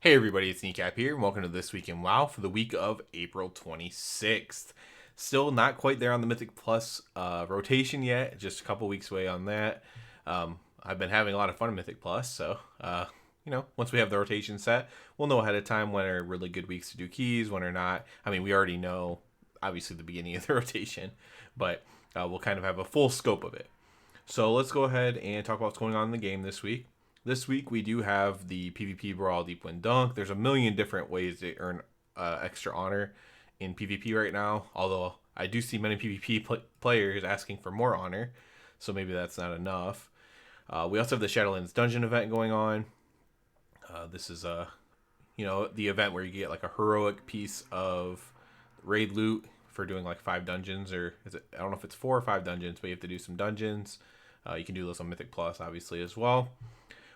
Hey everybody, it's Kneecap here, and welcome to This Week in WoW for the week of April 26th. Still not quite there on the Mythic Plus rotation yet, just a couple weeks away on that. I've been having a lot of fun in Mythic Plus, so, once we have the rotation set, we'll know ahead of time when are really good weeks to do keys, when are not. I mean, we already know, obviously, the beginning of the rotation, but we'll kind of have a full scope of it. So let's go ahead and talk about what's going on in the game this week. This week we do have the PvP Brawl Deep Wind Dunk. There's a million different ways to earn extra honor in PvP right now, although I do see many PvP players asking for more honor, so maybe that's not enough. We also have the Shadowlands dungeon event going on. This is the event where you get like a heroic piece of raid loot for doing like 5 dungeons, or is it? I don't know if it's 4 or 5 dungeons, but you have to do some dungeons. You can do those on Mythic Plus, obviously, as well.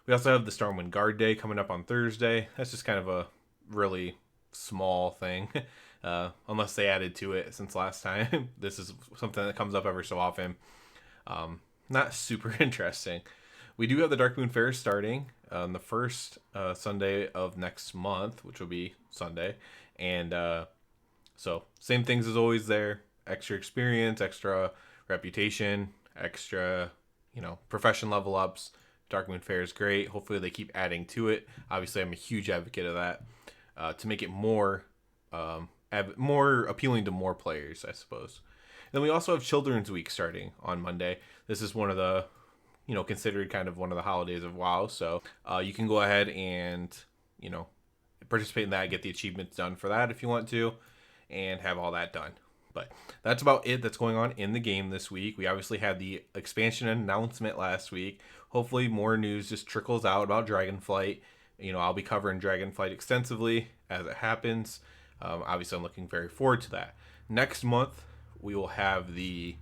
We also have the Stormwind Guard Day coming up on Thursday. That's just kind of a really small thing, unless they added to it since last time. This is something that comes up every so often. Not super interesting. We do have the Dark Moon Fair starting on the first Sunday of next month, which will be Sunday. And so same things as always there. Extra experience, extra reputation, extra, profession level ups. Dark Moon Fair is great. Hopefully they keep adding to it. Obviously, I'm a huge advocate of that to make it more appealing to more players, I suppose. Then we also have Children's Week starting on Monday. This is one of the, considered kind of one of the holidays of WoW. So you can go ahead and, participate in that, get the achievements done for that if you want to, and have all that done. But that's about it that's going on in the game this week. We obviously had the expansion announcement last week. Hopefully more news just trickles out about dragonflight. I'll be covering dragonflight extensively as it happens. Obviously, I'm looking very forward to that. Next month, we will have in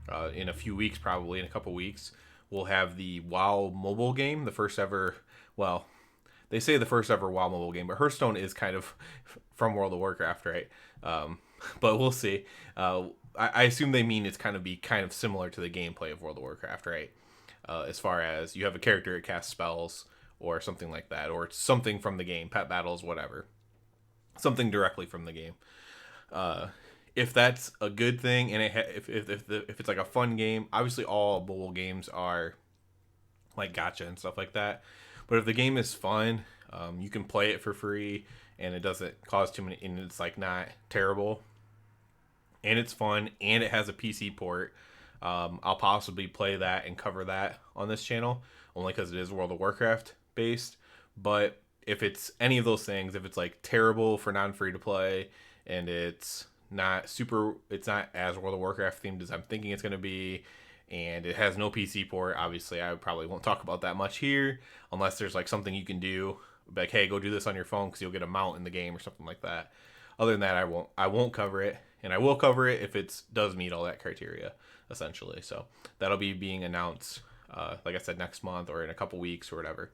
a few weeks, probably in a couple weeks, we'll have the WoW mobile game, the first ever, well, they say the first ever WoW mobile game, but Hearthstone is kind of from World of Warcraft, right? But we'll see. I assume they mean it's kind of similar to the gameplay of World of Warcraft, right? As far as you have a character that casts spells or something like that, or it's something from the game, pet battles, whatever, something directly from the game. If that's a good thing, and if it's like a fun game, obviously all mobile games are like gacha and stuff like that. But if the game is fun, you can play it for free, and it doesn't cause too many, and it's like not terrible, and it's fun, and it has a PC port. I'll possibly play that and cover that on this channel, only because it is World of Warcraft based. But if it's any of those things, if it's like terrible for non-free to play, and it's not as World of Warcraft themed as I'm thinking it's going to be, and it has no PC port, obviously I probably won't talk about that much here, unless there's like something you can do, like, hey, go do this on your phone because you'll get a mount in the game or something like that. Other than that, I won't cover it, and I will cover it if it does meet all that criteria, essentially. So that'll be being announced, like I said, next month or in a couple weeks or whatever.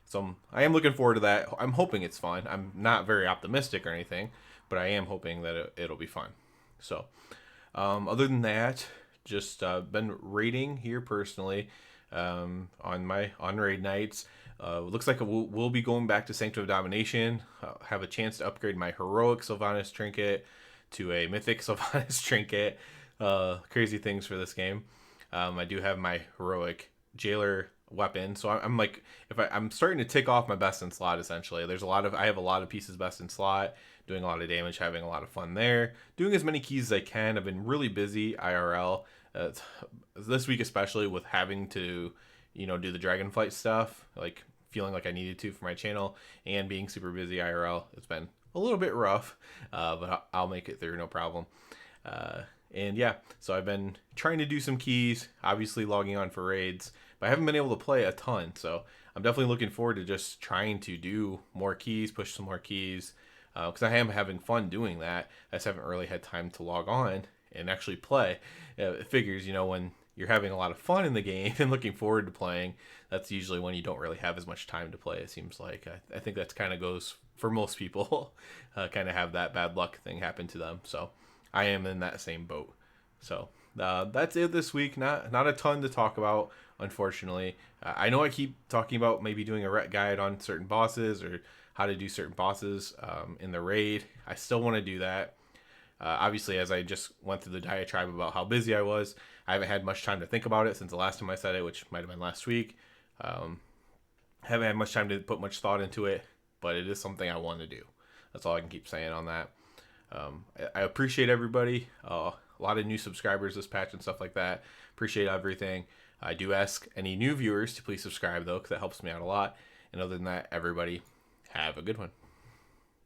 So I am looking forward to that. I'm hoping it's fun. I'm not very optimistic or anything, but I am hoping that it'll be fun. So other than that, just been raiding here personally on raid nights. Looks like we'll be going back to Sanctum of Domination. Have a chance to upgrade my heroic Sylvanas trinket to a mythic Sylvanas trinket. Crazy things for this game. I do have my heroic jailer weapon, so I'm like, I'm starting to tick off my best in slot. Essentially, I have a lot of pieces best in slot, doing a lot of damage, having a lot of fun there, doing as many keys as I can. I've been really busy IRL this week, especially with having to do the dragonflight stuff, like feeling like I needed to for my channel, and being super busy IRL. It's been a little bit rough, but I'll make it through, no problem. And yeah, so I've been trying to do some keys, obviously logging on for raids, but I haven't been able to play a ton. So I'm definitely looking forward to just trying to do more keys, push some more keys, because I am having fun doing that. I just haven't really had time to log on and actually play. It figures, when you're having a lot of fun in the game and looking forward to playing, that's usually when you don't really have as much time to play, it seems like. I think that's kind of goes for most people, kind of have that bad luck thing happen to them. So I am in that same boat. So that's it this week. Not a ton to talk about. unfortunately. I know I keep talking about maybe doing a ret guide on certain bosses or how to do certain bosses in the raid. I still want to do that. Obviously, as I just went through the diatribe about how busy I was, I haven't had much time to think about it since the last time I said it, which might have been last week. Haven't had much time to put much thought into it, but it is something I want to do. That's all I can keep saying on that. I appreciate everybody. A lot of new subscribers this patch and stuff like that. Appreciate everything. I do ask any new viewers to please subscribe, though, because that helps me out a lot. And other than that, everybody, have a good one.